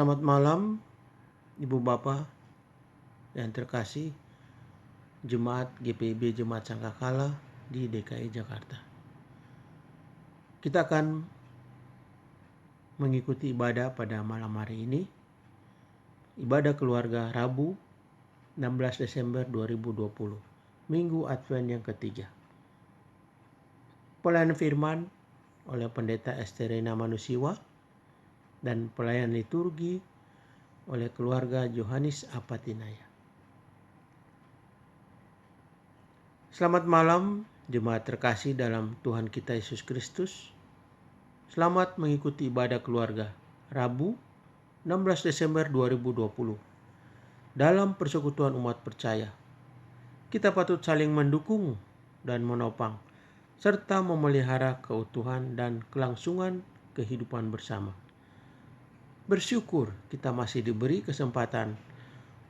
Selamat malam, Ibu Bapak yang terkasih, Jemaat GPIB Jemaat Sangkakala di DKI Jakarta. Kita akan mengikuti ibadah pada malam hari ini, ibadah keluarga Rabu 16 Desember 2020, Minggu Advent yang ketiga. Pelayanan firman oleh Pendeta Esterina Manusiwa dan pelayanan liturgi oleh keluarga Johannes Apatinaya. Selamat malam jemaat terkasih dalam Tuhan kita Yesus Kristus. Selamat mengikuti ibadah keluarga Rabu 16 Desember 2020. Dalam persekutuan umat percaya, kita patut saling mendukung dan menopang serta memelihara keutuhan dan kelangsungan kehidupan bersama. Bersyukur kita masih diberi kesempatan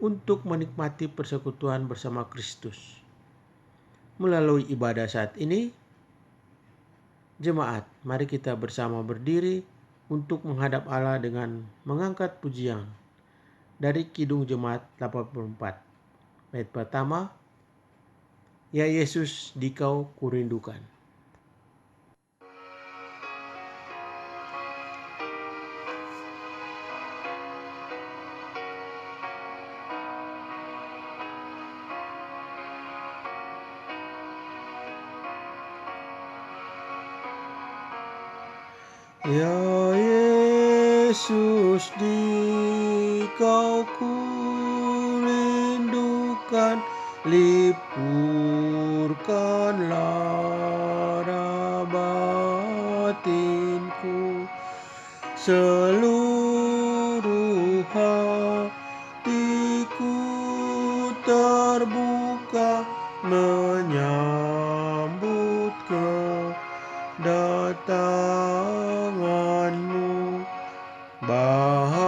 untuk menikmati persekutuan bersama Kristus. Melalui ibadah saat ini, jemaat, mari kita bersama berdiri untuk menghadap Allah dengan mengangkat pujian dari Kidung Jemaat 84. Bait pertama, Ya Yesus, Dikau kurindukan. Ya Yesus, Dikau kurindukan, lipurkanlah lara batinku, seluruh hatiku terbuka menyambut kedatanganmu. Bahagia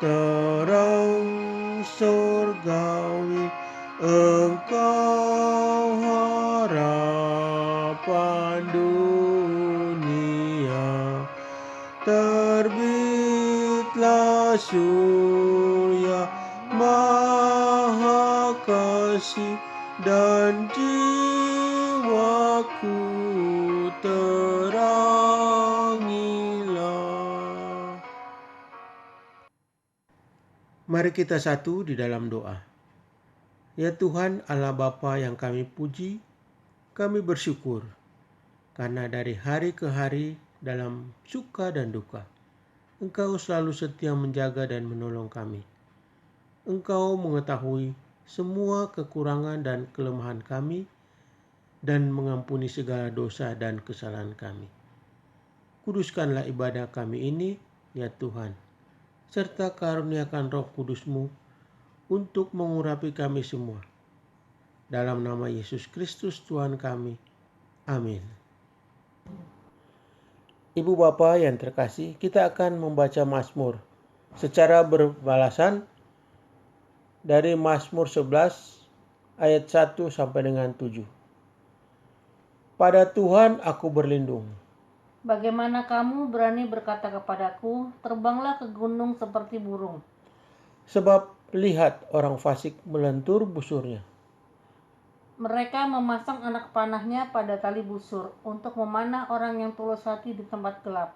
terang surgawi, Engkau harapan dunia. Terbitlah surya maha kasih dan jiwaku terangilah. Mari kita satu di dalam doa. Ya Tuhan Allah Bapa yang kami puji, kami bersyukur karena dari hari ke hari dalam suka dan duka, Engkau selalu setia menjaga dan menolong kami. Engkau mengetahui semua kekurangan dan kelemahan kami dan mengampuni segala dosa dan kesalahan kami. Kuduskanlah ibadah kami ini, ya Tuhan, serta karuniakan Roh Kudus-Mu untuk mengurapi kami semua. Dalam nama Yesus Kristus Tuhan kami. Amin. Ibu Bapak yang terkasih, kita akan membaca Mazmur secara berbalasan dari Mazmur 11 ayat 1 sampai dengan 7. Pada Tuhan aku berlindung. Bagaimana kamu berani berkata kepadaku, terbanglah ke gunung seperti burung. Sebab lihat orang fasik melentur busurnya. Mereka memasang anak panahnya pada tali busur untuk memanah orang yang tulus hati di tempat gelap.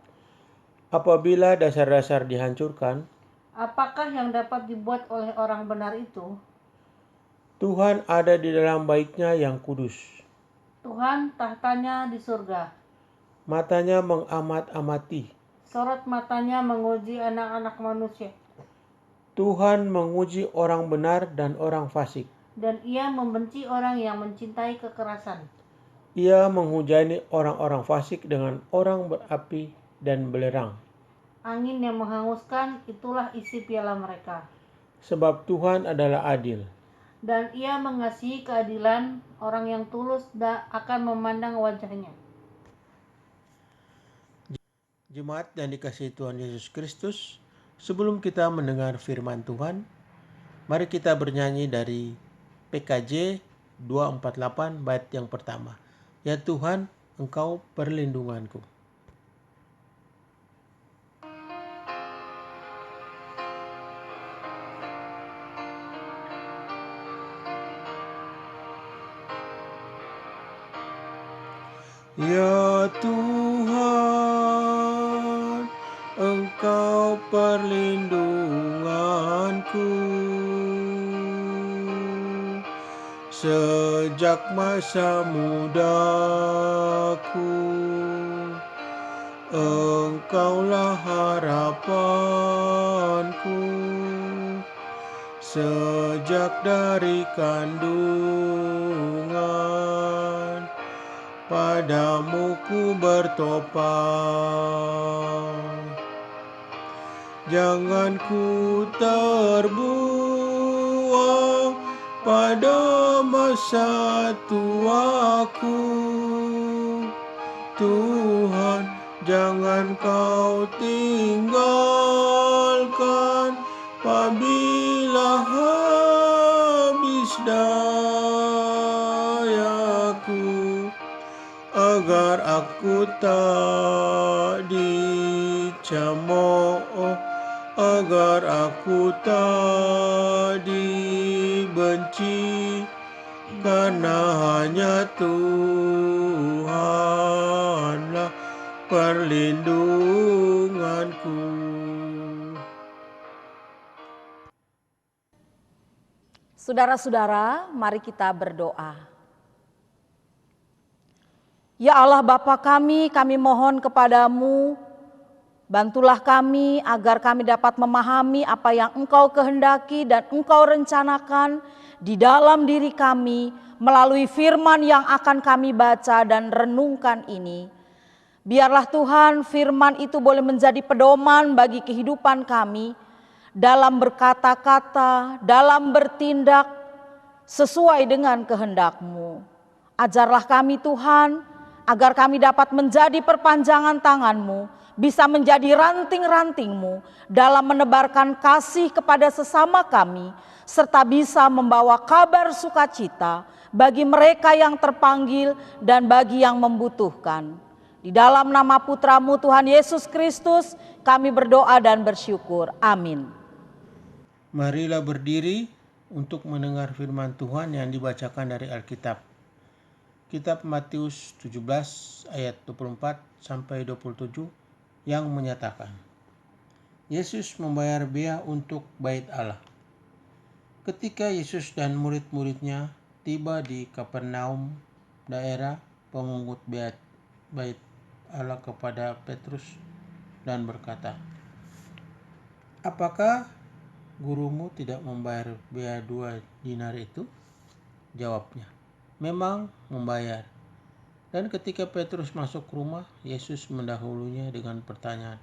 Apabila dasar-dasar dihancurkan, Apakah yang dapat dibuat oleh orang benar itu? Tuhan ada di dalam baitnya yang kudus. Tuhan tahtanya di surga. Matanya mengamat-amati. Sorot matanya menguji anak-anak manusia. Tuhan menguji orang benar dan orang fasik. Dan ia membenci orang yang mencintai kekerasan. Ia menghujani orang-orang fasik dengan orang berapi dan belerang. Angin yang menghanguskan, itulah isi piala mereka. Sebab Tuhan adalah adil. Dan ia mengasihi keadilan, orang yang tulus akan memandang wajahnya. Jemaat yang dikasihi Tuhan Yesus Kristus, sebelum kita mendengar firman Tuhan, mari kita bernyanyi dari PKJ 248 bait yang pertama. Ya Tuhan, Engkau perlindunganku. Ya Tuhan, Engkau perlindunganku. Sejak masa mudaku, Engkaulah harapanku. Sejak dari kandungan, padamu ku bertopang. Jangan ku terbuang pada masa tuaku. Tuhan, jangan kau tinggalkan apabila habis dayaku, agar aku tak dicemooh, agar aku tak dibenci, karena hanya Tuhanlah perlindunganku. Saudara-saudara, mari kita berdoa. Ya Allah Bapa kami mohon kepadamu, bantulah kami agar kami dapat memahami apa yang Engkau kehendaki dan Engkau rencanakan di dalam diri kami melalui firman yang akan kami baca dan renungkan ini. Biarlah Tuhan firman itu boleh menjadi pedoman bagi kehidupan kami dalam berkata-kata, dalam bertindak sesuai dengan kehendak-Mu. Ajarlah kami Tuhan, agar kami dapat menjadi perpanjangan tangan-Mu, bisa menjadi ranting-ranting-Mu dalam menebarkan kasih kepada sesama kami, serta bisa membawa kabar sukacita bagi mereka yang terpanggil dan bagi yang membutuhkan. Di dalam nama Putra-Mu Tuhan Yesus Kristus, kami berdoa dan bersyukur. Amin. Marilah berdiri untuk mendengar firman Tuhan yang dibacakan dari Alkitab. Kitab Matius 17 ayat 24 sampai 27 yang menyatakan, Yesus membayar bea untuk bait Allah. Ketika Yesus dan murid-muridnya tiba di Kapernaum, daerah pemungut bait Allah, kepada Petrus dan berkata, apakah gurumu tidak membayar bea 2 dinar itu? Jawabnya, memang membayar. Dan ketika Petrus masuk rumah, Yesus mendahulunya dengan pertanyaan,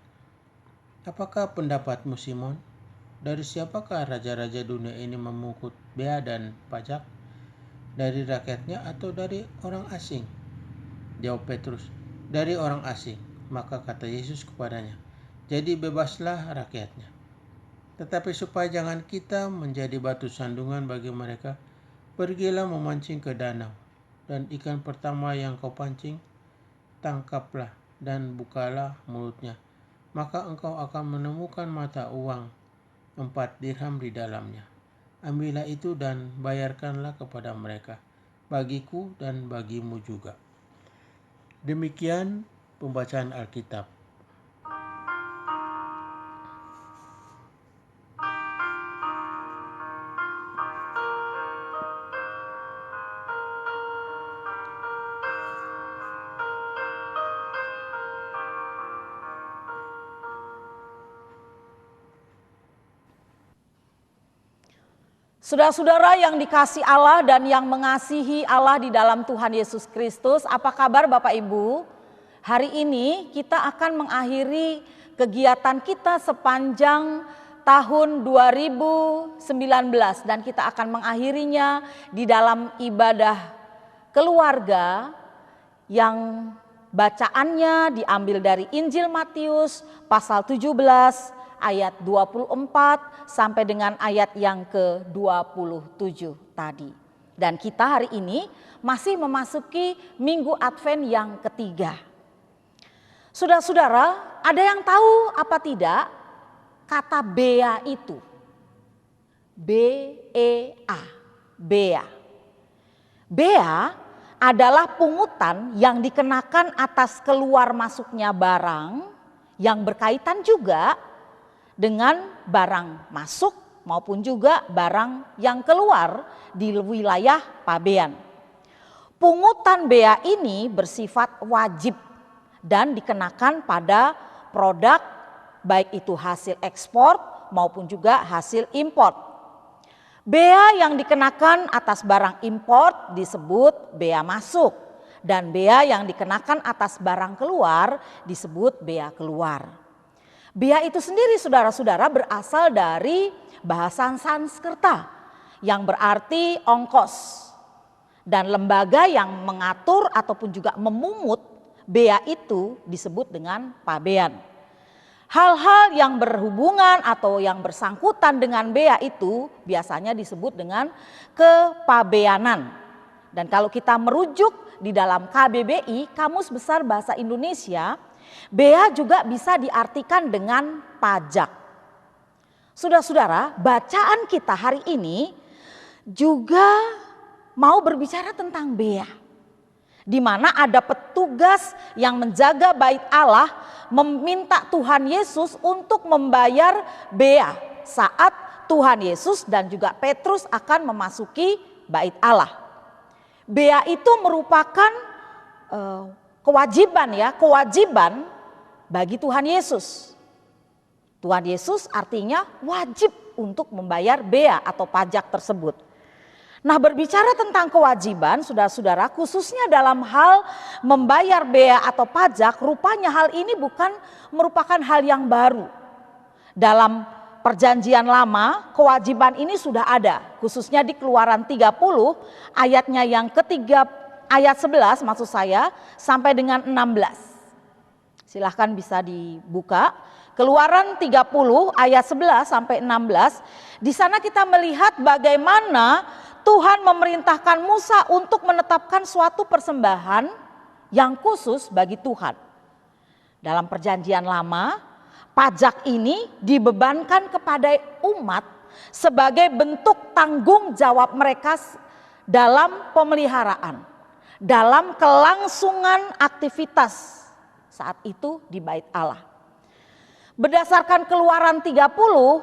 apakah pendapatmu Simon? Dari siapakah raja-raja dunia ini memungut bea dan pajak? Dari rakyatnya atau dari orang asing? Jawab Petrus, dari orang asing. Maka kata Yesus kepadanya, jadi bebaslah rakyatnya. Tetapi supaya jangan kita menjadi batu sandungan bagi mereka, pergilah memancing ke danau, dan ikan pertama yang kau pancing, tangkaplah dan bukalah mulutnya. Maka engkau akan menemukan mata uang 4 dirham di dalamnya. Ambillah itu dan bayarkanlah kepada mereka, bagiku dan bagimu juga. Demikian pembacaan Alkitab. Saudara-saudara yang dikasihi Allah dan yang mengasihi Allah di dalam Tuhan Yesus Kristus, apa kabar Bapak Ibu? Hari ini kita akan mengakhiri kegiatan kita sepanjang tahun 2019 dan kita akan mengakhirinya di dalam ibadah keluarga yang bacaannya diambil dari Injil Matius pasal 17 ayat 24 sampai dengan ayat yang ke-27 tadi. Dan kita hari ini masih memasuki Minggu Advent yang ketiga. Saudara-saudara, ada yang tahu apa tidak kata bea itu? B-E-A, bea. Bea adalah pungutan yang dikenakan atas keluar masuknya barang yang berkaitan juga dengan barang masuk maupun juga barang yang keluar di wilayah pabean. Pungutan bea ini bersifat wajib dan dikenakan pada produk baik itu hasil ekspor maupun juga hasil import. Bea yang dikenakan atas barang import disebut bea masuk dan bea yang dikenakan atas barang keluar disebut bea keluar. Bea itu sendiri saudara-saudara berasal dari bahasa Sanskerta yang berarti ongkos. Dan lembaga yang mengatur ataupun juga memungut bea itu disebut dengan pabean. Hal-hal yang berhubungan atau yang bersangkutan dengan bea itu biasanya disebut dengan kepabeanan. Dan kalau kita merujuk di dalam KBBI, Kamus Besar Bahasa Indonesia, bea juga bisa diartikan dengan pajak. Saudara-saudara, bacaan kita hari ini juga mau berbicara tentang bea, di mana ada petugas yang menjaga bait Allah meminta Tuhan Yesus untuk membayar bea saat Tuhan Yesus dan juga Petrus akan memasuki bait Allah. Bea itu merupakan kewajiban bagi Tuhan Yesus. Tuhan Yesus artinya wajib untuk membayar bea atau pajak tersebut. Nah, berbicara tentang kewajiban, saudara-saudara, khususnya dalam hal membayar bea atau pajak, rupanya hal ini bukan merupakan hal yang baru. Dalam Perjanjian Lama, kewajiban ini sudah ada, khususnya di Keluaran 30 ayatnya yang ketiga, ayat 11 maksud saya, sampai dengan 16. Silahkan bisa dibuka. Keluaran 30 ayat 11 sampai 16. Di sana kita melihat bagaimana Tuhan memerintahkan Musa untuk menetapkan suatu persembahan yang khusus bagi Tuhan. Dalam Perjanjian Lama, pajak ini dibebankan kepada umat sebagai bentuk tanggung jawab mereka dalam pemeliharaan, dalam kelangsungan aktivitas saat itu di bait Allah. Berdasarkan Keluaran 30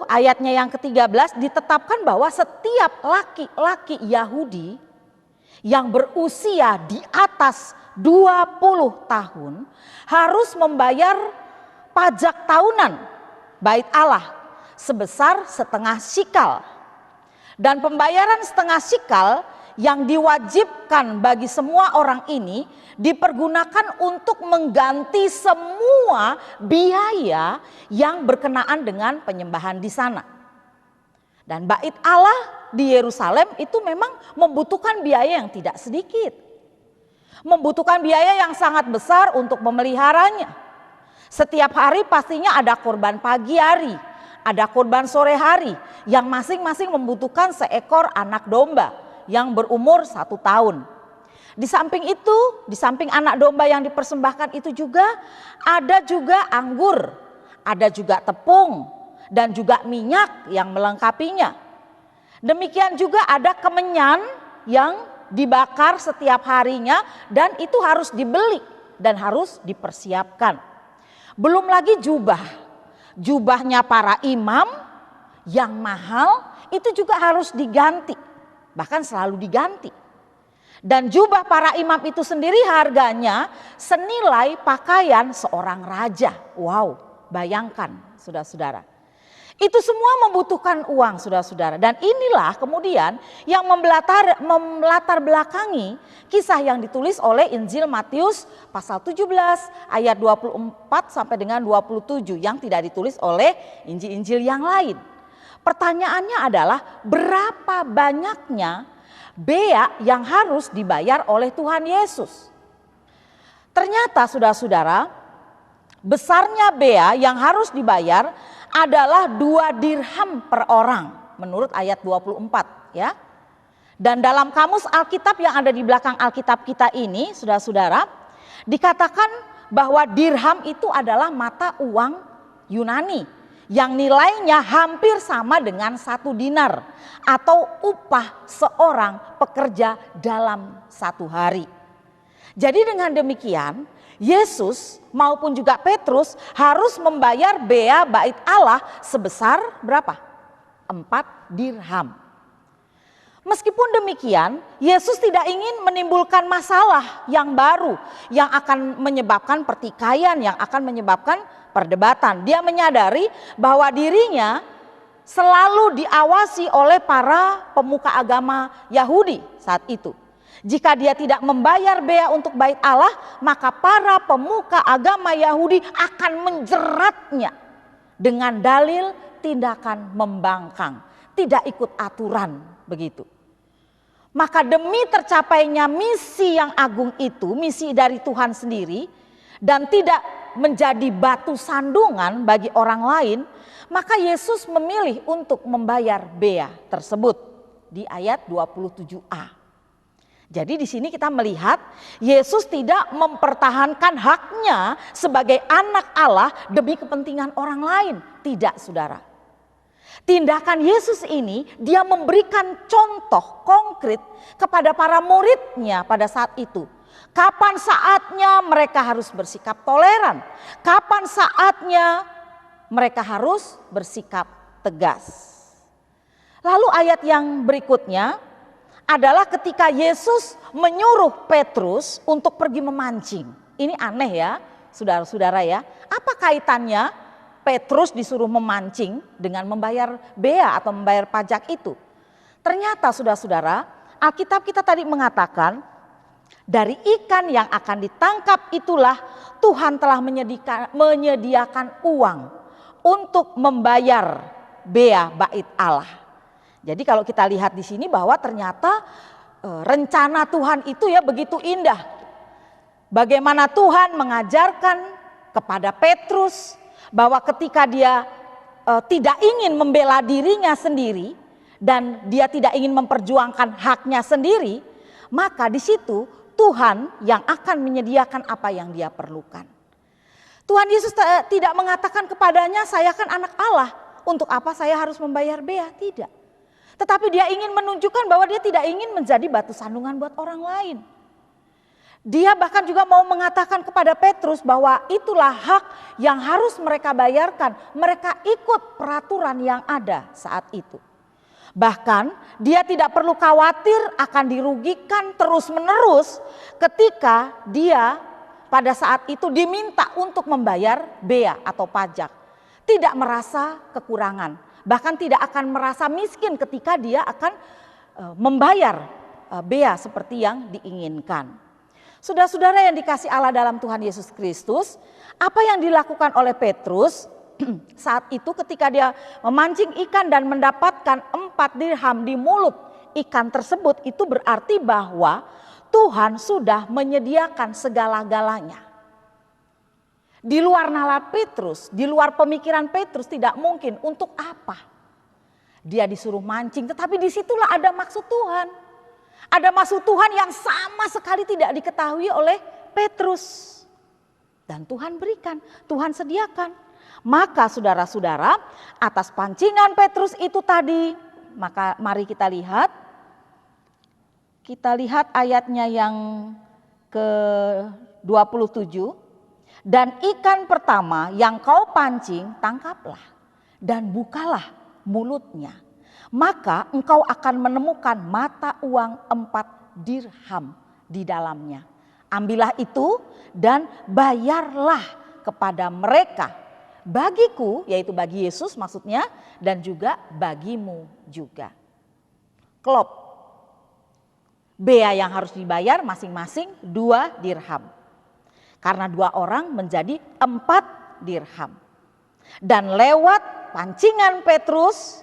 ayatnya yang ke-13 ditetapkan bahwa setiap laki-laki Yahudi yang berusia di atas 20 tahun harus membayar pajak tahunan bait Allah sebesar setengah shikal. Dan pembayaran setengah shikal yang diwajibkan bagi semua orang ini dipergunakan untuk mengganti semua biaya yang berkenaan dengan penyembahan di sana. Dan bait Allah di Yerusalem itu memang membutuhkan biaya yang tidak sedikit. Membutuhkan biaya yang sangat besar untuk memeliharanya. Setiap hari pastinya ada korban pagi hari, ada korban sore hari yang masing-masing membutuhkan seekor anak domba yang berumur 1 tahun. Di samping itu, di samping anak domba yang dipersembahkan itu juga ada juga anggur, ada juga tepung dan juga minyak yang melengkapinya. Demikian juga ada kemenyan yang dibakar setiap harinya dan itu harus dibeli dan harus dipersiapkan. Belum lagi jubahnya para imam yang mahal itu juga harus diganti. Bahkan selalu diganti. Dan jubah para imam itu sendiri harganya senilai pakaian seorang raja. Wow, bayangkan saudara-saudara. Itu semua membutuhkan uang saudara-saudara. Dan inilah kemudian yang melatar belakangi kisah yang ditulis oleh Injil Matius pasal 17 ayat 24 sampai dengan 27 yang tidak ditulis oleh Injil-Injil yang lain. Pertanyaannya adalah berapa banyaknya bea yang harus dibayar oleh Tuhan Yesus? Ternyata saudara-saudara, besarnya bea yang harus dibayar adalah 2 dirham per orang menurut ayat 24 ya. Dan dalam kamus Alkitab yang ada di belakang Alkitab kita ini saudara-saudara, dikatakan bahwa dirham itu adalah mata uang Yunani yang nilainya hampir sama dengan 1 dinar atau upah seorang pekerja dalam 1 hari. Jadi dengan demikian, Yesus maupun juga Petrus harus membayar bea bait Allah sebesar berapa? 4 dirham. Meskipun demikian, Yesus tidak ingin menimbulkan masalah yang baru yang akan menyebabkan pertikaian, yang akan menyebabkan perdebatan. Dia menyadari bahwa dirinya selalu diawasi oleh para pemuka agama Yahudi saat itu. Jika dia tidak membayar bea untuk bait Allah, maka para pemuka agama Yahudi akan menjeratnya dengan dalil tindakan membangkang, tidak ikut aturan begitu. Maka demi tercapainya misi yang agung itu, misi dari Tuhan sendiri, dan tidak menjadi batu sandungan bagi orang lain, maka Yesus memilih untuk membayar bea tersebut di ayat 27a. Jadi di sini kita melihat Yesus tidak mempertahankan haknya sebagai anak Allah demi kepentingan orang lain. Tidak, saudara. Tindakan Yesus ini dia memberikan contoh konkret kepada para muridnya pada saat itu. Kapan saatnya mereka harus bersikap toleran. Kapan saatnya mereka harus bersikap tegas. Lalu ayat yang berikutnya adalah ketika Yesus menyuruh Petrus untuk pergi memancing. Ini aneh ya, saudara-saudara ya. Apa kaitannya Petrus disuruh memancing dengan membayar bea atau membayar pajak itu? Ternyata saudara-saudara, Alkitab kita tadi mengatakan dari ikan yang akan ditangkap itulah Tuhan telah menyediakan uang untuk membayar bea bait Allah. Jadi kalau kita lihat di sini bahwa ternyata rencana Tuhan itu ya begitu indah. Bagaimana Tuhan mengajarkan kepada Petrus bahwa ketika dia tidak ingin membela dirinya sendiri dan dia tidak ingin memperjuangkan haknya sendiri, maka di situ Tuhan yang akan menyediakan apa yang dia perlukan. Tuhan Yesus tidak mengatakan kepadanya, saya kan anak Allah, untuk apa saya harus membayar bea? Tidak. Tetapi dia ingin menunjukkan bahwa dia tidak ingin menjadi batu sandungan buat orang lain. Dia bahkan juga mau mengatakan kepada Petrus bahwa itulah hak yang harus mereka bayarkan. Mereka ikut peraturan yang ada saat itu. Bahkan dia tidak perlu khawatir akan dirugikan terus-menerus ketika dia pada saat itu diminta untuk membayar bea atau pajak. Tidak merasa kekurangan. Bahkan tidak akan merasa miskin ketika dia akan membayar bea seperti yang diinginkan. Saudara-saudara yang dikasih Allah dalam Tuhan Yesus Kristus, apa yang dilakukan oleh Petrus saat itu ketika dia memancing ikan dan mendapatkan 4 dirham di mulut ikan tersebut, itu berarti bahwa Tuhan sudah menyediakan segala-galanya. Di luar nalar Petrus, di luar pemikiran Petrus tidak mungkin untuk apa dia disuruh mancing. Tetapi disitulah ada maksud Tuhan. Ada maksud Tuhan yang sama sekali tidak diketahui oleh Petrus. Dan Tuhan berikan, Tuhan sediakan. Maka saudara-saudara, atas pancingan Petrus itu tadi, maka mari kita lihat. Kita lihat ayatnya yang ke-27. Dan ikan pertama yang kau pancing tangkaplah dan bukalah mulutnya. Maka engkau akan menemukan mata uang 4 dirham di dalamnya. Ambillah itu dan bayarlah kepada mereka. Bagiku, yaitu bagi Yesus maksudnya, dan juga bagimu juga. Klop. Bea yang harus dibayar masing-masing 2 dirham. Karena 2 orang menjadi 4 dirham. Dan lewat pancingan Petrus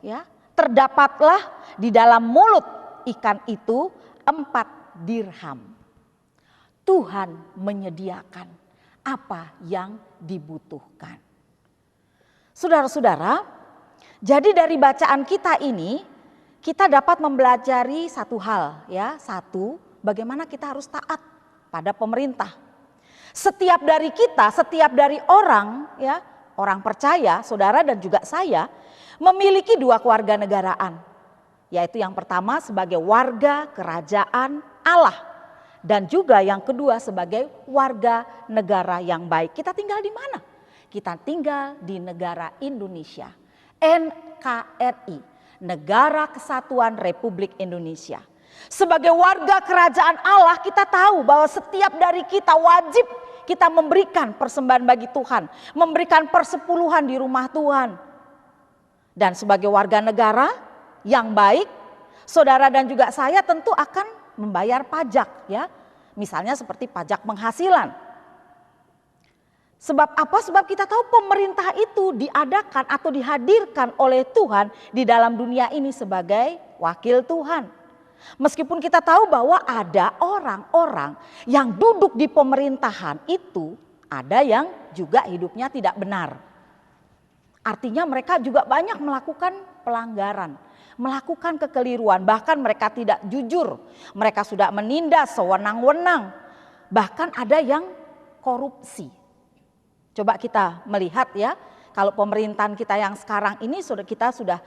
ya, terdapatlah di dalam mulut ikan itu 4 dirham. Tuhan menyediakan apa yang dibutuhkan. Saudara-saudara, jadi dari bacaan kita ini kita dapat mempelajari satu hal ya. Satu, bagaimana kita harus taat pada pemerintah. Setiap dari kita, setiap dari orang ya, orang percaya, saudara dan juga saya memiliki 2 kewarganegaraan. Yaitu yang pertama sebagai warga kerajaan Allah dan juga yang kedua sebagai warga negara yang baik. Kita tinggal di mana? Kita tinggal di negara Indonesia, NKRI, Negara Kesatuan Republik Indonesia. Sebagai warga kerajaan Allah, kita tahu bahwa setiap dari kita wajib kita memberikan persembahan bagi Tuhan, memberikan persepuluhan di rumah Tuhan. Dan sebagai warga negara yang baik, saudara dan juga saya tentu akan membayar pajak, ya. Misalnya seperti pajak penghasilan. Sebab apa? Sebab kita tahu pemerintah itu diadakan atau dihadirkan oleh Tuhan di dalam dunia ini sebagai wakil Tuhan. Meskipun kita tahu bahwa ada orang-orang yang duduk di pemerintahan itu, ada yang juga hidupnya tidak benar. Artinya mereka juga banyak melakukan pelanggaran, melakukan kekeliruan, bahkan mereka tidak jujur. Mereka sudah menindas sewenang-wenang, bahkan ada yang korupsi. Coba kita melihat ya, kalau pemerintahan kita yang sekarang ini kita sudah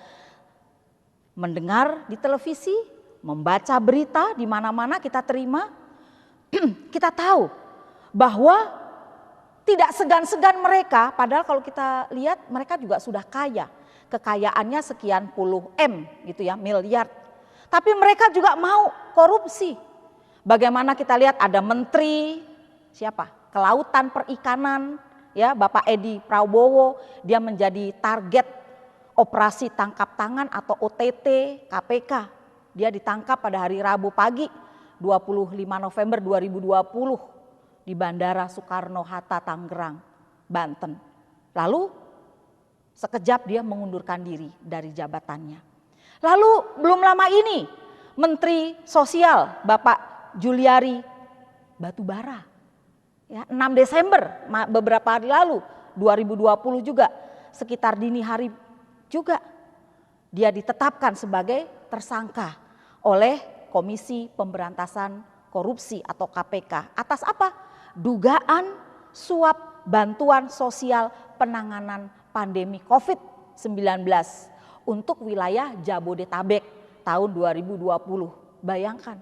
mendengar di televisi, membaca berita di mana-mana kita terima, kita tahu bahwa tidak segan-segan mereka, padahal kalau kita lihat mereka juga sudah kaya. Kekayaannya sekian puluh M gitu ya, miliar. Tapi mereka juga mau korupsi. Bagaimana kita lihat ada menteri siapa? Kelautan Perikanan, ya Bapak Edi Prabowo, dia menjadi target operasi tangkap tangan atau OTT KPK. Dia ditangkap pada hari Rabu pagi 25 November 2020 di Bandara Soekarno-Hatta, Tangerang, Banten. Lalu sekejap dia mengundurkan diri dari jabatannya. Lalu belum lama ini Menteri Sosial Bapak Juliari Batubara, ya, 6 Desember beberapa hari lalu 2020 juga sekitar dini hari juga dia ditetapkan sebagai tersangka oleh Komisi Pemberantasan Korupsi atau KPK. Atas apa? Dugaan suap bantuan sosial penanganan pandemi COVID-19 untuk wilayah Jabodetabek tahun 2020. Bayangkan,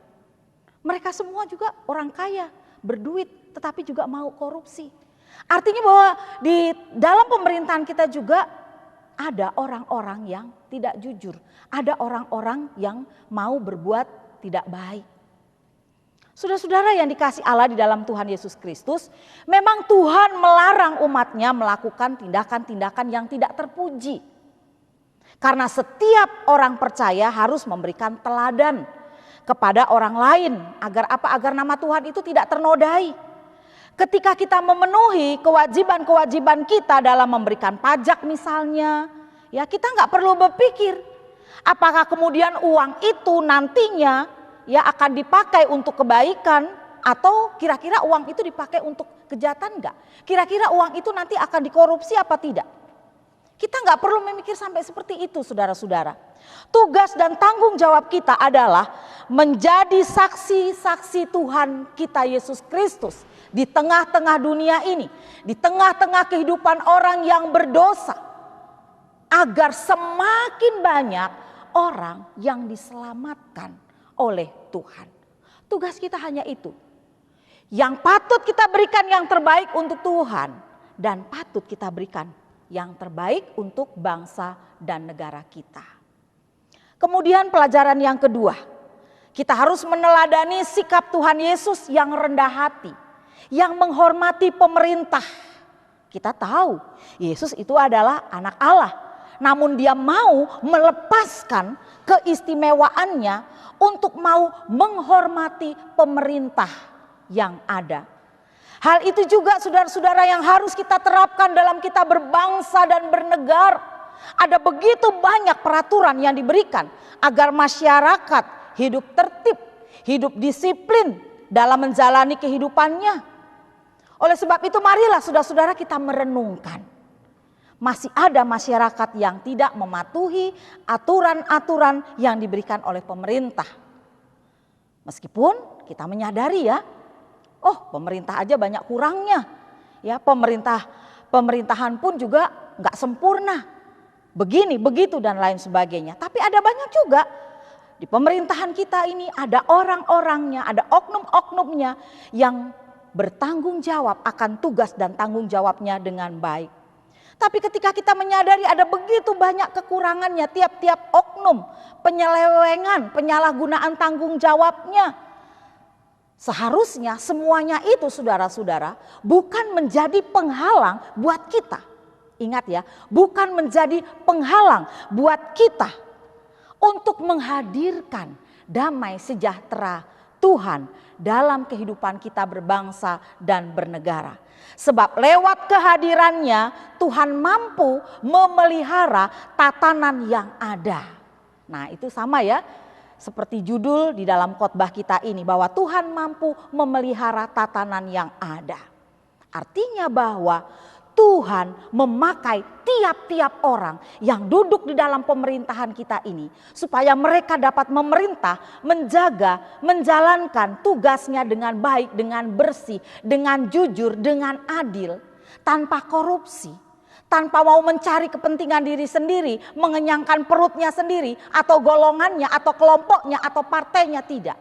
mereka semua juga orang kaya, berduit, tetapi juga mau korupsi. Artinya bahwa di dalam pemerintahan kita juga ada orang-orang yang tidak jujur, ada orang-orang yang mau berbuat tidak baik. Saudara-saudara yang dikasih Allah di dalam Tuhan Yesus Kristus, memang Tuhan melarang umatnya melakukan tindakan-tindakan yang tidak terpuji. Karena setiap orang percaya harus memberikan teladan kepada orang lain. Agar apa? Agar nama Tuhan itu tidak ternodai. Ketika kita memenuhi kewajiban-kewajiban kita dalam memberikan pajak misalnya, ya kita nggak perlu berpikir apakah kemudian uang itu nantinya ya akan dipakai untuk kebaikan atau kira-kira uang itu dipakai untuk kejahatan enggak? Kira-kira uang itu nanti akan dikorupsi apa tidak? Kita nggak perlu memikir sampai seperti itu, saudara-saudara. Tugas dan tanggung jawab kita adalah menjadi saksi-saksi Tuhan kita Yesus Kristus di tengah-tengah dunia ini, di tengah-tengah kehidupan orang yang berdosa, agar semakin banyak orang yang diselamatkan oleh Tuhan. Tugas kita hanya itu. Yang patut kita berikan yang terbaik untuk Tuhan, dan patut kita berikan yang terbaik untuk bangsa dan negara kita. Kemudian pelajaran yang kedua, kita harus meneladani sikap Tuhan Yesus yang rendah hati, yang menghormati pemerintah. Kita tahu Yesus itu adalah anak Allah, namun dia mau melepaskan keistimewaannya untuk mau menghormati pemerintah yang ada. Hal itu juga saudara-saudara yang harus kita terapkan dalam kita berbangsa dan bernegara. Ada begitu banyak peraturan yang diberikan agar masyarakat hidup tertib, hidup disiplin dalam menjalani kehidupannya. Oleh sebab itu marilah saudara-saudara kita merenungkan. Masih ada masyarakat yang tidak mematuhi aturan-aturan yang diberikan oleh pemerintah. Meskipun kita menyadari ya, pemerintah aja banyak kurangnya. Ya, pemerintahan pun juga nggak sempurna. Begini, begitu dan lain sebagainya. Tapi ada banyak juga di pemerintahan kita ini ada orang-orangnya, ada oknum-oknumnya yang bertanggung jawab akan tugas dan tanggung jawabnya dengan baik. Tapi ketika kita menyadari ada begitu banyak kekurangannya, tiap-tiap oknum, penyelewengan, penyalahgunaan tanggung jawabnya, seharusnya semuanya itu saudara-saudara bukan menjadi penghalang buat kita. Ingat ya, bukan menjadi penghalang buat kita untuk menghadirkan damai sejahtera Tuhan dalam kehidupan kita berbangsa dan bernegara. Sebab lewat kehadirannya Tuhan mampu memelihara tatanan yang ada. Nah, itu sama ya seperti judul di dalam khotbah kita ini, bahwa Tuhan mampu memelihara tatanan yang ada. Artinya bahwa Tuhan memakai tiap-tiap orang yang duduk di dalam pemerintahan kita ini supaya mereka dapat memerintah, menjaga, menjalankan tugasnya dengan baik, dengan bersih, dengan jujur, dengan adil, tanpa korupsi, tanpa mau mencari kepentingan diri sendiri, mengenyangkan perutnya sendiri, atau golongannya, atau kelompoknya, atau partainya, tidak.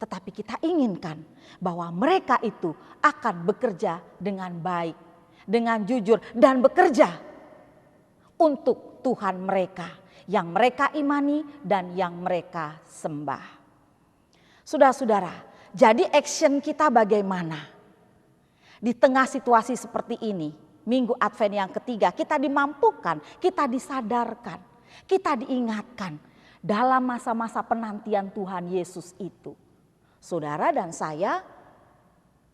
Tetapi kita inginkan bahwa mereka itu akan bekerja dengan baik, dengan jujur, dan bekerja untuk Tuhan mereka yang mereka imani dan yang mereka sembah. Saudara-saudara, jadi action kita bagaimana? Di tengah situasi seperti ini, Minggu Advent yang ketiga, kita dimampukan, kita disadarkan, kita diingatkan dalam masa-masa penantian Tuhan Yesus itu. Saudara dan saya,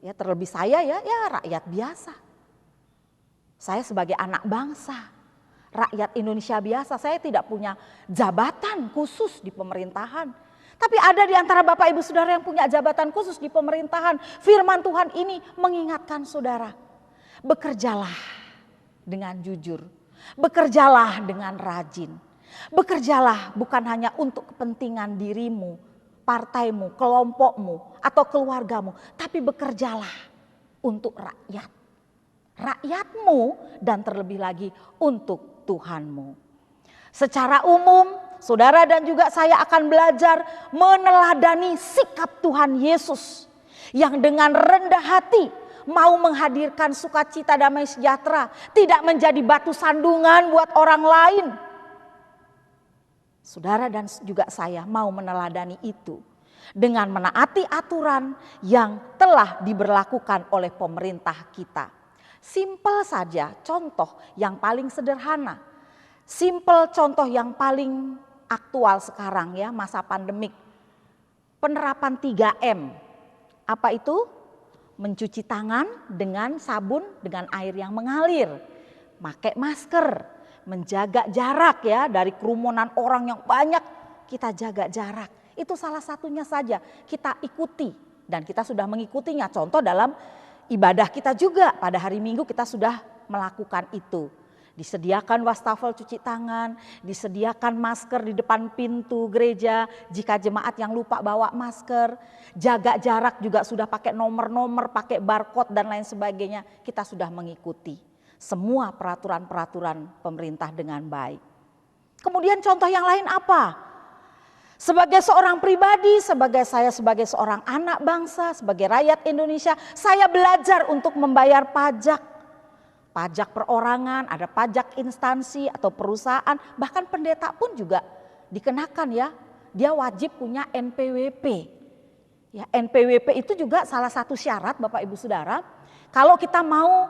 ya terlebih saya ya rakyat biasa. Saya sebagai anak bangsa, rakyat Indonesia biasa, saya tidak punya jabatan khusus di pemerintahan. Tapi ada di antara Bapak Ibu Saudara yang punya jabatan khusus di pemerintahan. Firman Tuhan ini mengingatkan saudara, bekerjalah dengan jujur, bekerjalah dengan rajin. Bekerjalah bukan hanya untuk kepentingan dirimu, partaimu, kelompokmu, atau keluargamu, tapi bekerjalah untuk rakyatmu, dan terlebih lagi untuk Tuhanmu. Secara umum, saudara dan juga saya akan belajar meneladani sikap Tuhan Yesus yang dengan rendah hati mau menghadirkan sukacita damai sejahtera, tidak menjadi batu sandungan buat orang lain. Saudara dan juga saya mau meneladani itu dengan menaati aturan yang telah diberlakukan oleh pemerintah kita. Simpel saja, contoh yang paling sederhana. Simpel contoh yang paling aktual sekarang ya, masa pandemik. Penerapan 3M. Apa itu? Mencuci tangan dengan sabun dengan air yang mengalir. Pakai masker, menjaga jarak ya, dari kerumunan orang yang banyak kita jaga jarak. Itu salah satunya saja kita ikuti dan kita sudah mengikutinya. Contoh dalam ibadah kita juga pada hari Minggu kita sudah melakukan itu. Disediakan wastafel cuci tangan, disediakan masker di depan pintu gereja jika jemaat yang lupa bawa masker. Jaga jarak juga sudah pakai nomor-nomor, pakai barcode dan lain sebagainya. Kita sudah mengikuti semua peraturan-peraturan pemerintah dengan baik. Kemudian contoh yang lain apa? Sebagai seorang pribadi, sebagai seorang anak bangsa, sebagai rakyat Indonesia, saya belajar untuk membayar pajak. Pajak perorangan, ada pajak instansi atau perusahaan, bahkan pendeta pun juga dikenakan ya. Dia wajib punya NPWP. Ya, NPWP itu juga salah satu syarat Bapak Ibu Saudara, kalau kita mau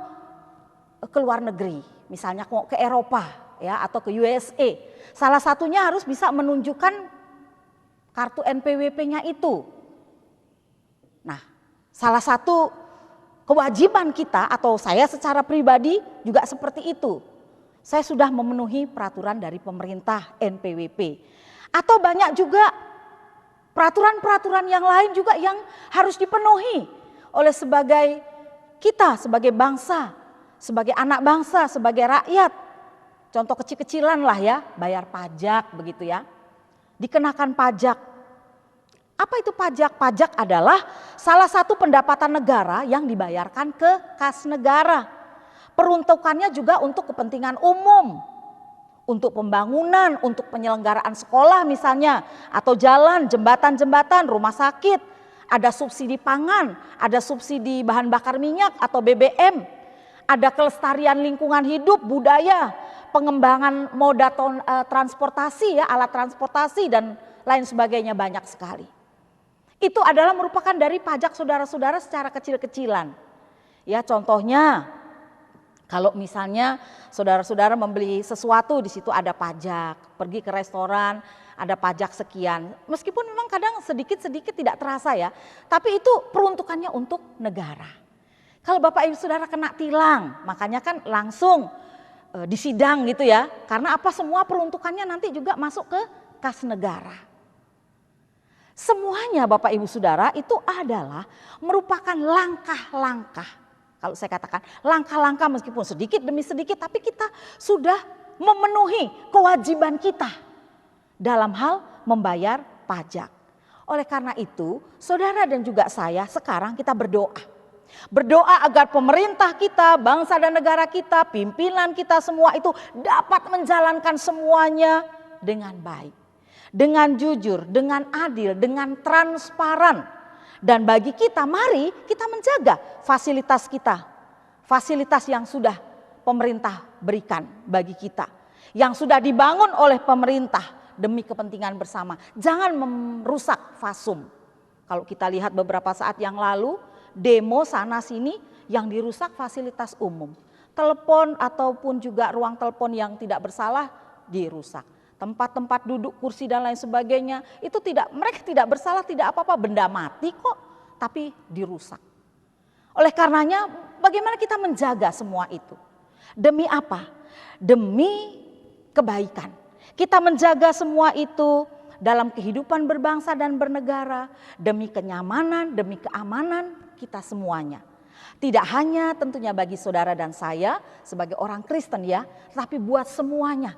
ke luar negeri, misalnya mau ke Eropa ya atau ke USA, salah satunya harus bisa menunjukkan kartu NPWP-nya itu. Nah, salah satu kewajiban kita atau saya secara pribadi juga seperti itu. Saya sudah memenuhi peraturan dari pemerintah NPWP. Atau banyak juga peraturan-peraturan yang lain juga yang harus dipenuhi oleh kita sebagai bangsa, sebagai anak bangsa, sebagai rakyat. Contoh kecil-kecilan lah ya, bayar pajak begitu ya. Dikenakan pajak. Apa itu pajak? Pajak adalah salah satu pendapatan negara yang dibayarkan ke kas negara. Peruntukannya juga untuk kepentingan umum. untuk pembangunan, untuk penyelenggaraan sekolah misalnya, atau jalan, jembatan-jembatan, rumah sakit, ada subsidi pangan, ada subsidi bahan bakar minyak atau BBM, ada kelestarian lingkungan hidup, budaya, pengembangan moda transportasi ya, alat transportasi dan lain sebagainya, banyak sekali. Itu adalah merupakan dari pajak saudara-saudara secara kecil-kecilan. Ya, contohnya kalau misalnya saudara-saudara membeli sesuatu, di situ ada pajak, pergi ke restoran ada pajak sekian. Meskipun memang kadang sedikit-sedikit tidak terasa ya, tapi itu peruntukannya untuk negara. Kalau Bapak Ibu Saudara kena tilang, makanya kan langsung disidang gitu ya. Karena apa, semua peruntukannya nanti juga masuk ke kas negara. Semuanya Bapak Ibu Saudara itu adalah merupakan langkah-langkah. Kalau saya katakan langkah-langkah meskipun sedikit demi sedikit, tapi kita sudah memenuhi kewajiban kita dalam hal membayar pajak. Oleh karena itu, saudara dan juga saya sekarang kita berdoa. Berdoa agar pemerintah kita, bangsa dan negara kita, pimpinan kita semua itu dapat menjalankan semuanya dengan baik. Dengan jujur, dengan adil, dengan transparan. Dan bagi kita, mari kita menjaga fasilitas kita. Fasilitas yang sudah pemerintah berikan bagi kita. Yang sudah dibangun oleh pemerintah demi kepentingan bersama. Jangan merusak fasum. Kalau kita lihat beberapa saat yang lalu, demo sana sini yang dirusak fasilitas umum. Telepon ataupun juga ruang telepon yang tidak bersalah dirusak. Tempat-tempat duduk, kursi dan lain sebagainya itu mereka tidak bersalah, tidak apa-apa, benda mati kok, tapi dirusak. Oleh karenanya bagaimana kita menjaga semua itu? Demi apa? Demi kebaikan. Kita menjaga semua itu dalam kehidupan berbangsa dan bernegara, demi kenyamanan, demi keamanan kita semuanya. Tidak hanya tentunya bagi saudara dan saya sebagai orang Kristen ya, tapi buat semuanya.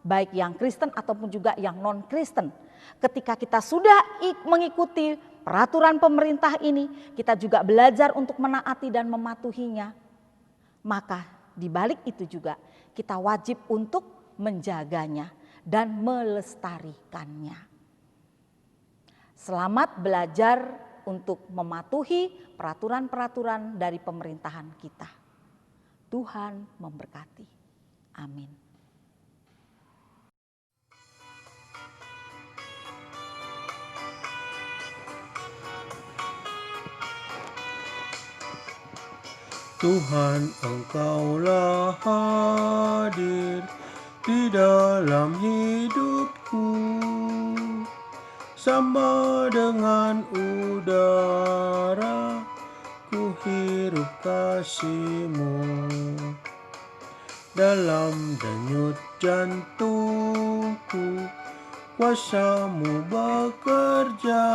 Baik yang Kristen ataupun juga yang non-Kristen. Ketika kita sudah mengikuti peraturan pemerintah ini, kita juga belajar untuk menaati dan mematuhinya. Maka di balik itu juga kita wajib untuk menjaganya dan melestarikannya. Selamat belajar untuk mematuhi peraturan-peraturan dari pemerintahan kita. Tuhan memberkati. Amin. Tuhan, Engkaulah hadir di dalam hidupku, sama dengan udara ku hirup kasih-Mu. Dalam denyut jantungku kuasa-Mu bekerja,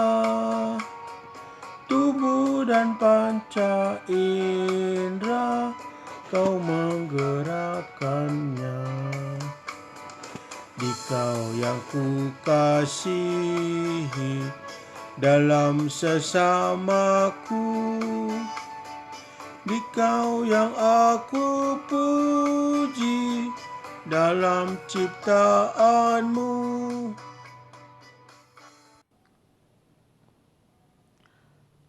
tubuh dan panca indera Kau menggerakkannya. Dikau yang ku kasihi dalam sesamaku, Dikau yang aku puji dalam ciptaan-Mu.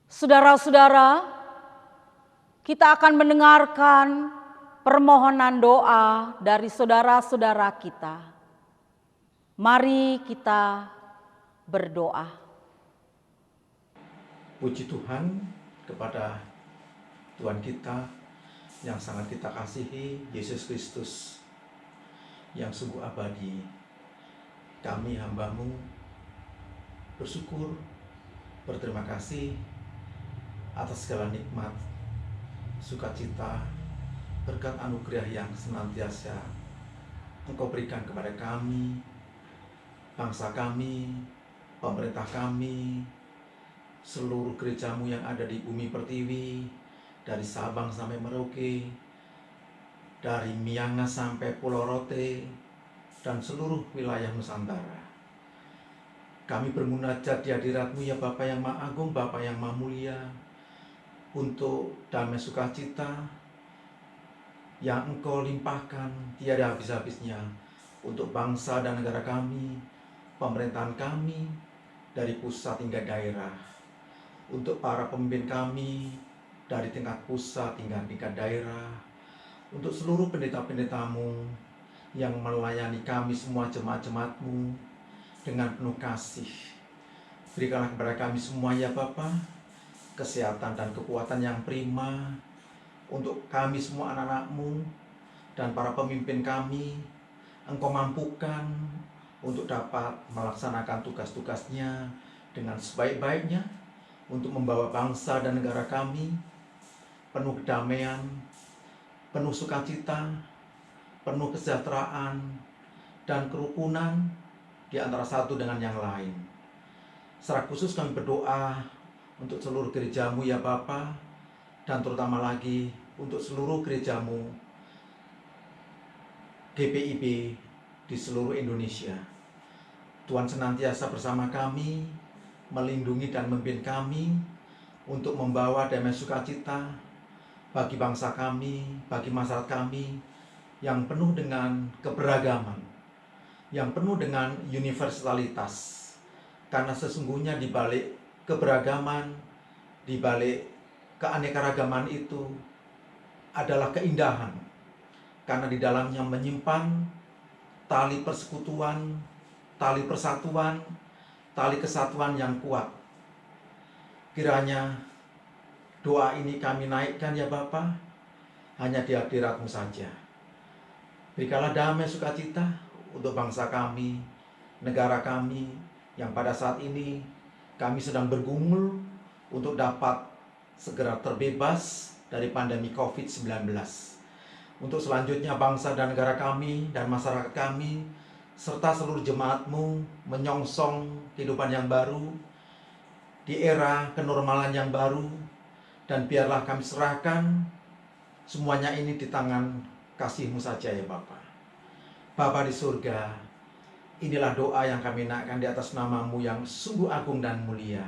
Saudara-saudara, kita akan mendengarkan permohonan doa dari saudara-saudara kita. Mari kita berdoa. Puji Tuhan kepada Tuhan kita yang sangat kita kasihi, Yesus Kristus yang sungguh abadi. Kami hamba-Mu bersyukur, berterima kasih atas segala nikmat, sukacita, berkat anugerah yang senantiasa Engkau berikan kepada kami, bangsa kami, pemerintah kami, seluruh gereja-Mu yang ada di bumi pertiwi, dari Sabang sampai Merauke, dari Miangas sampai Pulau Rote, dan seluruh wilayah Nusantara. Kami bermunajat di hadirat-Mu ya Bapa yang Maha Agung, Bapa yang Maha Mulia, untuk damai sukacita yang Engkau limpahkan tiada habis-habisnya untuk bangsa dan negara kami, pemerintahan kami, dari pusat hingga daerah. Untuk para pemimpin kami, dari tingkat pusat hingga tingkat daerah. Untuk seluruh pendeta-pendeta-Mu yang melayani kami semua jemaat-jemaat-Mu dengan penuh kasih. Berikanlah kepada kami semua ya Bapa, kesehatan dan kekuatan yang prima untuk kami semua anak-anak-Mu dan para pemimpin kami. Engkau mampukan untuk dapat melaksanakan tugas-tugasnya dengan sebaik-baiknya untuk membawa bangsa dan negara kami penuh kedamaian, penuh sukacita, penuh kesejahteraan, dan kerukunan di antara satu dengan yang lain. Secara khusus kami berdoa untuk seluruh gereja-Mu ya Bapa, dan terutama lagi untuk seluruh gereja-Mu GPIB di seluruh Indonesia. Tuhan senantiasa bersama kami, melindungi dan memimpin kami untuk membawa damai sukacita bagi bangsa kami, bagi masyarakat kami yang penuh dengan keberagaman, yang penuh dengan universalitas. Karena sesungguhnya di balik keberagaman, di balik keanekaragaman itu adalah keindahan. Karena di dalamnya menyimpan tali persekutuan, tali persatuan, tali kesatuan yang kuat. Kiranya doa ini kami naikkan ya Bapa, hanya di hadirat-Mu saja. Berikanlah damai sukacita untuk bangsa kami, negara kami, yang pada saat ini kami sedang bergumul untuk dapat segera terbebas dari pandemi COVID-19. Untuk selanjutnya bangsa dan negara kami dan masyarakat kami, serta seluruh jemaat-Mu menyongsong kehidupan yang baru, di era kenormalan yang baru, dan biarlah kami serahkan semuanya ini di tangan kasih-Mu saja ya Bapa. Bapa di surga, inilah doa yang kami naikkan di atas nama-Mu yang sungguh agung dan mulia.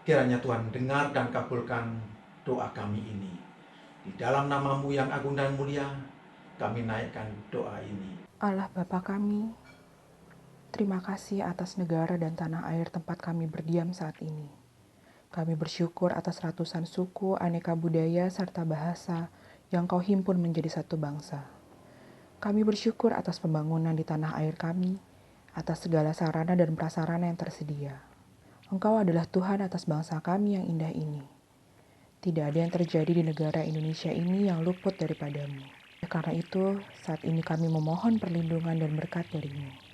Kiranya Tuhan dengar dan kabulkan doa kami ini. Di dalam nama-Mu yang agung dan mulia, kami naikkan doa ini. Allah Bapa kami, terima kasih atas negara dan tanah air tempat kami berdiam saat ini. Kami bersyukur atas ratusan suku, aneka budaya, serta bahasa yang Kau himpun menjadi satu bangsa. Kami bersyukur atas pembangunan di tanah air kami, atas segala sarana dan prasarana yang tersedia. Engkau adalah Tuhan atas bangsa kami yang indah ini. Tidak ada yang terjadi di negara Indonesia ini yang luput daripada-Mu. Karena itu, saat ini kami memohon perlindungan dan berkat dari-Mu.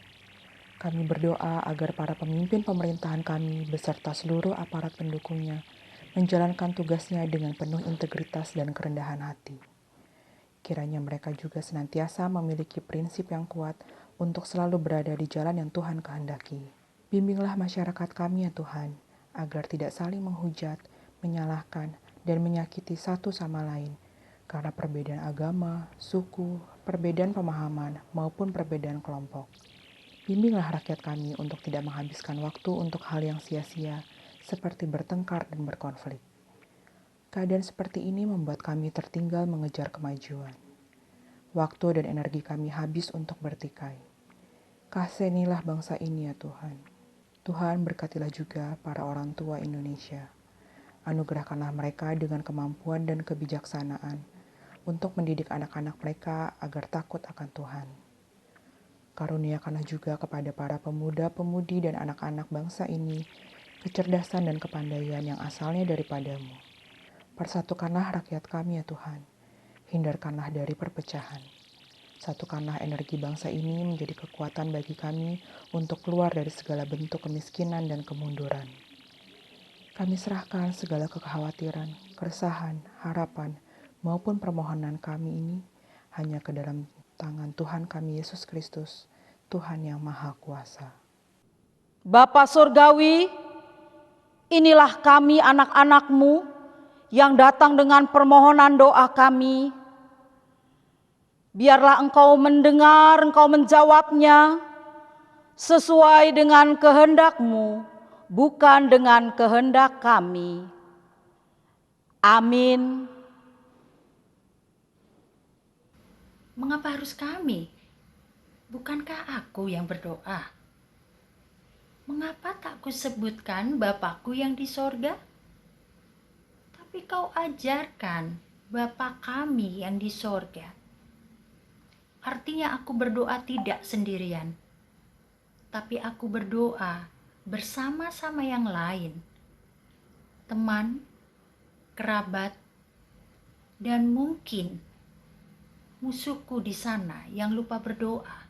Kami berdoa agar para pemimpin pemerintahan kami beserta seluruh aparat pendukungnya menjalankan tugasnya dengan penuh integritas dan kerendahan hati. Kiranya mereka juga senantiasa memiliki prinsip yang kuat untuk selalu berada di jalan yang Tuhan kehendaki. Bimbinglah masyarakat kami ya Tuhan, agar tidak saling menghujat, menyalahkan, dan menyakiti satu sama lain karena perbedaan agama, suku, perbedaan pemahaman, maupun perbedaan kelompok. Bimbinglah rakyat kami untuk tidak menghabiskan waktu untuk hal yang sia-sia seperti bertengkar dan berkonflik. Keadaan seperti ini membuat kami tertinggal mengejar kemajuan. Waktu dan energi kami habis untuk bertikai. Kasihanilah bangsa ini ya Tuhan. Tuhan berkatilah juga para orang tua Indonesia. Anugerahkanlah mereka dengan kemampuan dan kebijaksanaan untuk mendidik anak-anak mereka agar takut akan Tuhan. Karuniakanlah juga kepada para pemuda-pemudi dan anak-anak bangsa ini kecerdasan dan kepandaian yang asalnya daripada-Mu. Persatukanlah rakyat kami ya Tuhan. Hindarkanlah dari perpecahan. Satukanlah energi bangsa ini menjadi kekuatan bagi kami untuk keluar dari segala bentuk kemiskinan dan kemunduran. Kami serahkan segala kekhawatiran, keresahan, harapan, maupun permohonan kami ini hanya ke dalam tangan Tuhan kami Yesus Kristus, Tuhan yang Maha Kuasa. Bapa Surgawi, inilah kami anak-anak-Mu yang datang dengan permohonan doa kami. Biarlah Engkau mendengar, Engkau menjawabnya sesuai dengan kehendak-Mu, bukan dengan kehendak kami. Amin. Mengapa harus kami? Bukankah aku yang berdoa? Mengapa tak kusebutkan Bapakku yang di sorga? Tapi kau ajarkan Bapa kami yang di sorga. Artinya aku berdoa tidak sendirian, tapi aku berdoa bersama-sama yang lain, teman, kerabat, dan mungkin musuhku di sana yang lupa berdoa.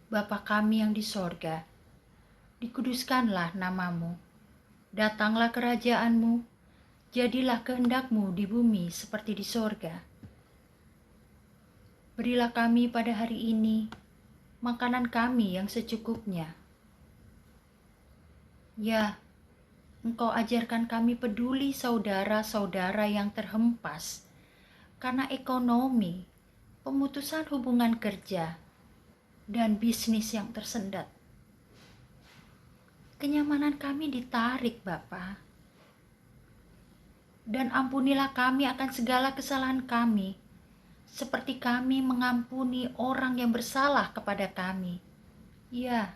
Bapa kami yang di sorga, dikuduskanlah namamu, datanglah kerajaanmu, jadilah kehendakmu di bumi seperti di sorga. Berilah kami pada hari ini makanan kami yang secukupnya. Ya, Engkau ajarkan kami peduli saudara-saudara yang terhempas karena ekonomi, pemutusan hubungan kerja, dan bisnis yang tersendat. Kenyamanan kami ditarik, Bapa. Dan ampunilah kami akan segala kesalahan kami, seperti kami mengampuni orang yang bersalah kepada kami. Ya,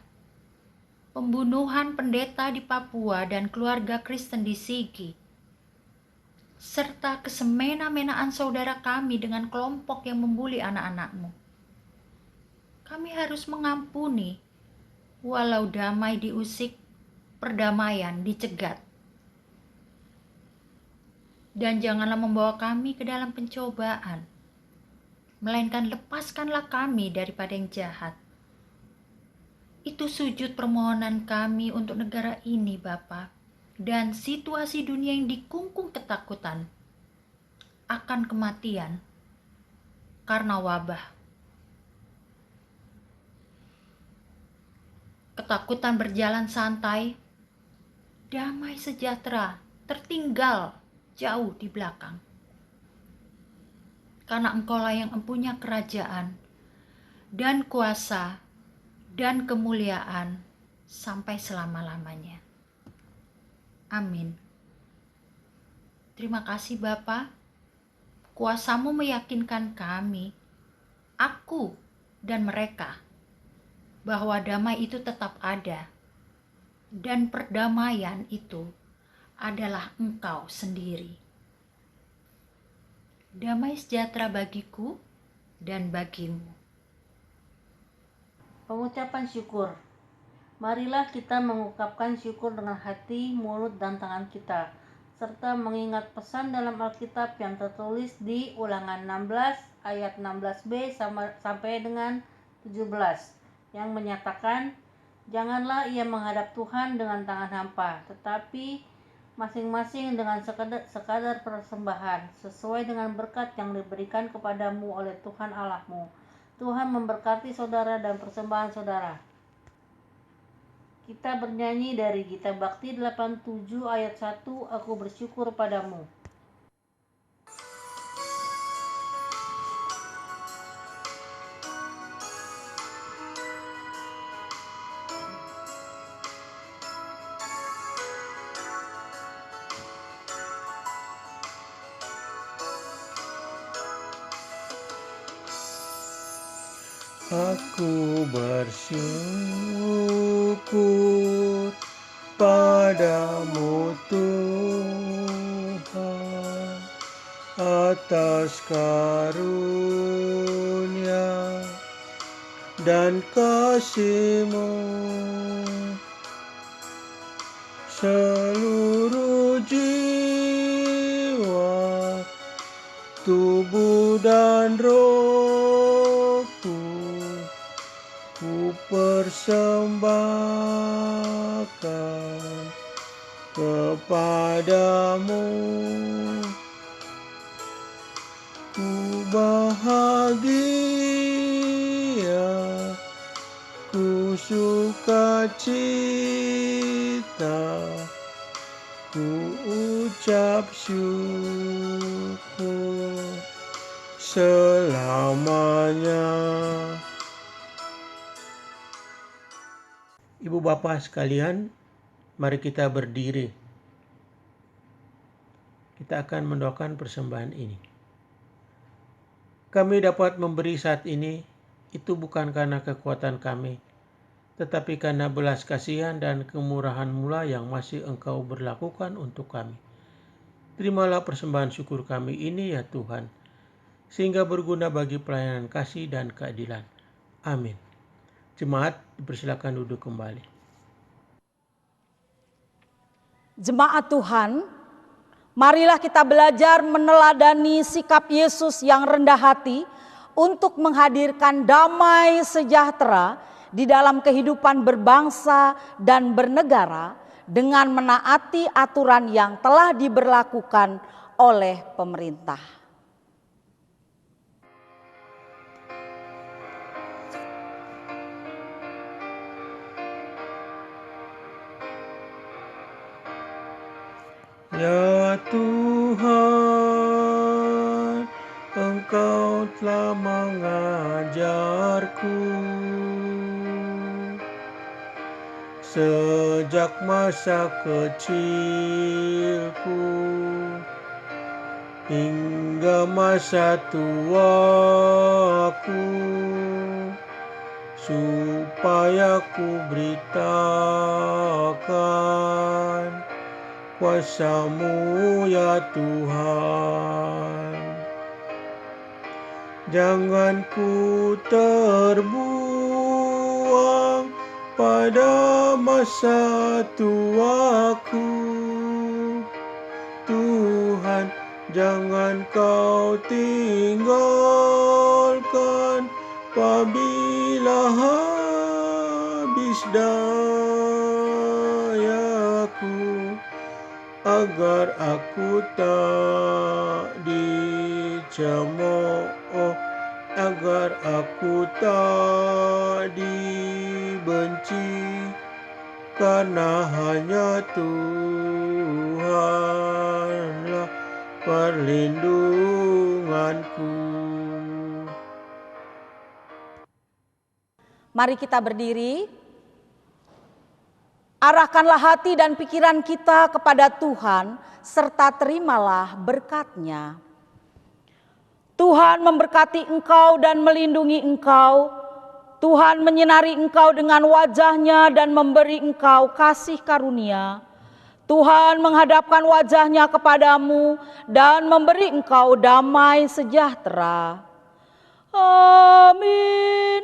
pembunuhan pendeta di Papua dan keluarga Kristen di Sigi, serta kesemena-menaan saudara kami dengan kelompok yang membuli anak-anakmu. Kami harus mengampuni, walau damai diusik, perdamaian dicegat. Dan janganlah membawa kami ke dalam pencobaan, melainkan lepaskanlah kami daripada yang jahat. Itu sujud permohonan kami untuk negara ini, Bapa, dan situasi dunia yang dikungkung ketakutan akan kematian karena wabah. Ketakutan berjalan santai, damai sejahtera tertinggal jauh di belakang. Karena Engkaulah yang empunya kerajaan dan kuasa dan kemuliaan sampai selama-lamanya. Amin. Terima kasih Bapa, kuasa-Mu meyakinkan kami, aku dan mereka, bahwa damai itu tetap ada, dan perdamaian itu adalah Engkau sendiri. Damai sejahtera bagiku dan bagimu. Pengucapan syukur. Marilah kita mengungkapkan syukur dengan hati, mulut, dan tangan kita, serta mengingat pesan dalam Alkitab yang tertulis di Ulangan 16 ayat 16b sampai dengan 17 yang menyatakan, janganlah ia menghadap Tuhan dengan tangan hampa, tetapi masing-masing dengan sekadar persembahan sesuai dengan berkat yang diberikan kepadamu oleh Tuhan Allahmu. Tuhan memberkati saudara dan persembahan saudara. Kita bernyanyi dari Gita Bakti 87 ayat 1, Aku bersyukur padamu. Aku bersyukur padamu Tuhan atas karunia dan kasih-Mu. Seluruh jiwa, tubuh dan rohku ku persembahkan kepadamu. Ku bahagia, ku sukacita, ku ucap syukur selamanya. Ibu bapak sekalian, mari kita berdiri. Kita akan mendoakan persembahan ini. Kami dapat memberi saat ini, itu bukan karena kekuatan kami, tetapi karena belas kasihan dan kemurahan-Mu yang masih Engkau berlakukan untuk kami. Terimalah persembahan syukur kami ini ya Tuhan, sehingga berguna bagi pelayanan kasih dan keadilan. Amin. Jemaat dipersilakan duduk kembali. Jemaat Tuhan, marilah kita belajar meneladani sikap Yesus yang rendah hati untuk menghadirkan damai sejahtera di dalam kehidupan berbangsa dan bernegara dengan menaati aturan yang telah diberlakukan oleh pemerintah. Ya Tuhan, Engkau telah mengajarku sejak masa kecilku hingga masa tuaku, supaya ku beritakan kuasa-Mu ya Tuhan. Jangan ku terbuang pada masa tuaku, Tuhan, jangan Kau tinggalkan apabila habis dayaku, agar aku tak dicemooh, agar aku tak dibenci, karena hanya Tuhanlah perlindunganku. Mari kita berdiri. Arahkanlah hati dan pikiran kita kepada Tuhan, serta terimalah berkat-Nya. Tuhan memberkati engkau dan melindungi engkau. Tuhan menyinari engkau dengan wajah-Nya dan memberi engkau kasih karunia. Tuhan menghadapkan wajah-Nya kepadamu dan memberi engkau damai sejahtera. Amin.